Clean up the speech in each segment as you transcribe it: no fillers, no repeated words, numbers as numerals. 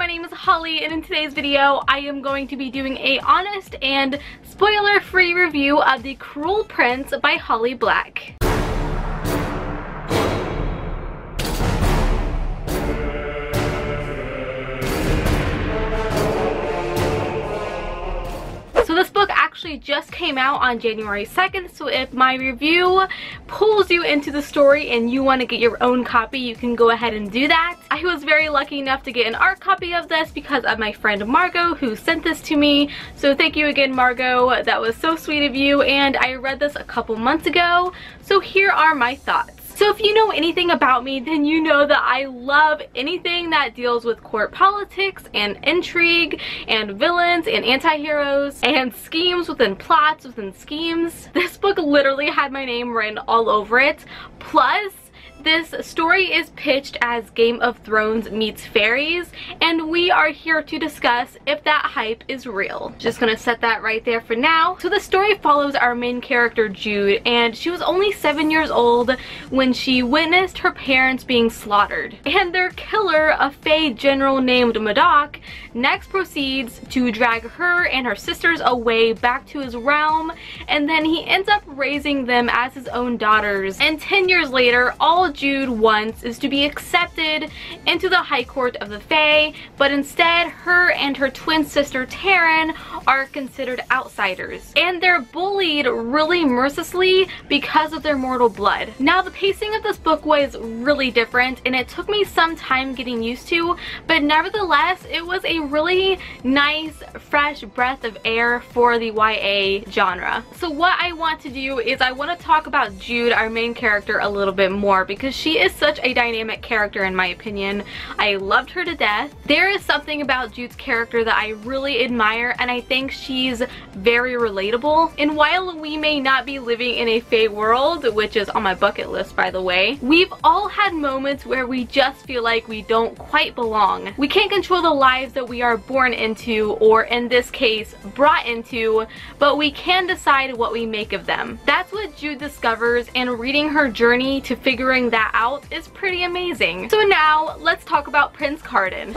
my name is Holly, and in today's video I am going to be doing a honest and spoiler-free review of The Cruel Prince by Holly Black. So this book actually just came out on January 2nd, so if my review pulls you into the story and you want to get your own copy, you can go ahead and do that. I was very lucky enough to get an art copy of this because of my friend Margot, who sent this to me. So thank you again, Margot. That was so sweet of you, and I read this a couple months ago. So here are my thoughts. So if you know anything about me, then you know that I love anything that deals with court politics and intrigue and villains and anti-heroes and schemes within plots within schemes. This book literally had my name written all over it. Plus, this story is pitched as Game of Thrones meets fairies, and we are here to discuss if that hype is real. Just gonna set that right there for now. So the story follows our main character Jude, and she was only 7 years old when she witnessed her parents being slaughtered. And their killer, a Fae general named Madoc, next proceeds to drag her and her sisters away back to his realm, and then he ends up raising them as his own daughters. And 10 years later, all Jude wants is to be accepted into the High Court of the Fae, but instead her and her twin sister Taryn are considered outsiders, and they're bullied really mercilessly because of their mortal blood. Now, the pacing of this book was really different, and it took me some time getting used to, but nevertheless it was a really nice fresh breath of air for the YA genre. So what I want to do is I want to talk about Jude, our main character, a little bit more because she is such a dynamic character in my opinion. I loved her to death. There is something about Jude's character that I really admire, and I think she's very relatable. And while we may not be living in a Fae world, which is on my bucket list by the way, we've all had moments where we just feel like we don't quite belong. We can't control the lives that we are born into, or in this case brought into, but we can decide what we make of them. That's what Jude discovers, and reading her journey to figuring that out is pretty amazing. So now let's talk about Prince Cardon.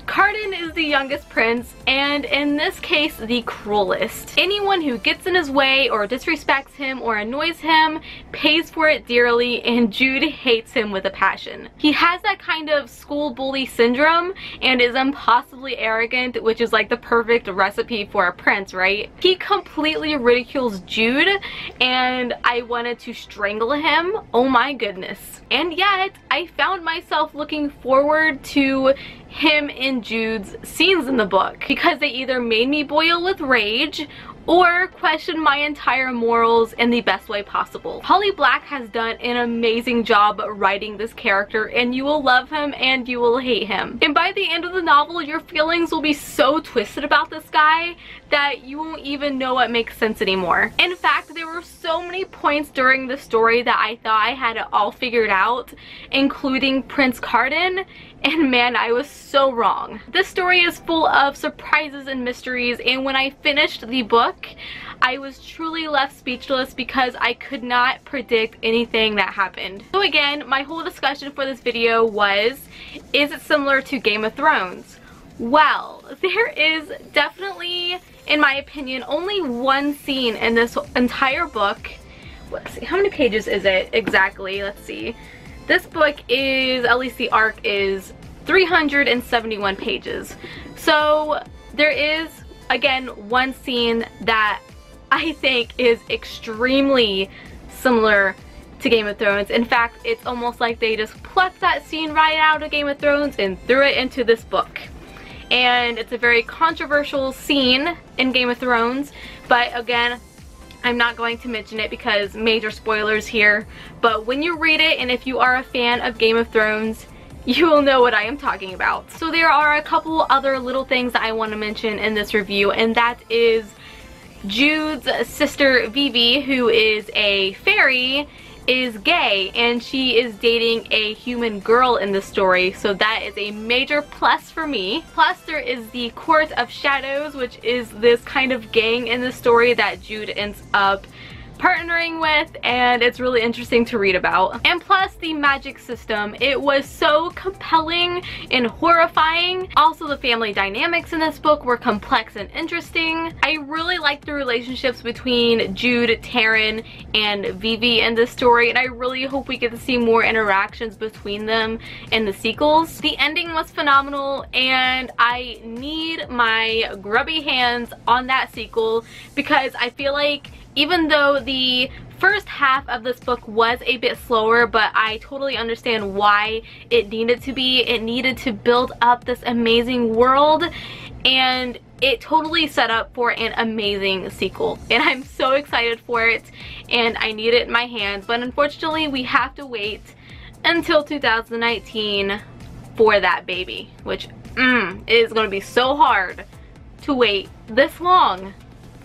Cardon is the youngest prince, and in this case the cruelest. Anyone who gets in his way or disrespects him or annoys him pays for it dearly, and Jude hates him with a passion. He has that kind of school bully syndrome and is impossibly arrogant, which is like the perfect recipe for a prince, right? He completely ridicules Jude, and I wanted to strangle him. Oh my goodness. And yet I found myself looking forward to him and Jude's scenes in the book because they either made me boil with rage or question my entire morals in the best way possible. Holly Black has done an amazing job writing this character, and you will love him and you will hate him. And by the end of the novel, your feelings will be so twisted about this guy that you won't even know what makes sense anymore. In fact, there were so many points during the story that I thought I had it all figured out, including Prince Cardon, and man, I was so wrong. This story is full of surprises and mysteries, and when I finished the book, I was truly left speechless because I could not predict anything that happened. So again, my whole discussion for this video was, is it similar to Game of Thrones? Well, there is definitely, in my opinion, only one scene in this entire book. Let's see, how many pages is it exactly? Let's see. This book is, at least the arc is 371 pages. So there is, again, one scene that I think is extremely similar to Game of Thrones. In fact, it's almost like they just plucked that scene right out of Game of Thrones and threw it into this book. And it's a very controversial scene in Game of Thrones, but again, I'm not going to mention it because major spoilers here. But when you read it, and if you are a fan of Game of Thrones, you will know what I am talking about. So there are a couple other little things that I want to mention in this review, and that is Jude's sister Vivi, who is a fairy, is gay, and she is dating a human girl in the story, so that is a major plus for me. Plus, there is the Court of Shadows, which is this kind of gang in the story that Jude ends up partnering with, and it's really interesting to read about. And plus the magic system, it was so compelling and horrifying. Also the family dynamics in this book were complex and interesting. I really liked the relationships between Jude, Taryn, and Vivi in this story, and I really hope we get to see more interactions between them in the sequels. The ending was phenomenal, and I need my grubby hands on that sequel because I feel like even though the first half of this book was a bit slower, but I totally understand why it needed to be. It needed to build up this amazing world, and it totally set up for an amazing sequel, and I'm so excited for it, and I need it in my hands. But unfortunately we have to wait until 2019 for that baby, which is going to be so hard to wait this long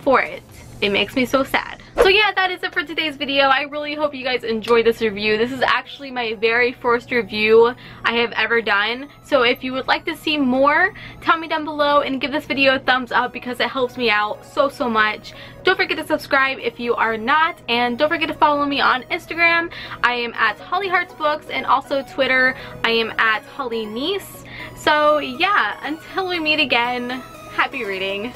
for it. It makes me so sad. So yeah, that is it for today's video. I really hope you guys enjoyed this review. This is actually my very first review I have ever done. So if you would like to see more, tell me down below and give this video a thumbs up because it helps me out so much. Don't forget to subscribe if you are not, and don't forget to follow me on Instagram. I am at Holly Hearts Books, and also Twitter, I am at Holly Niece. So yeah, until we meet again, happy reading.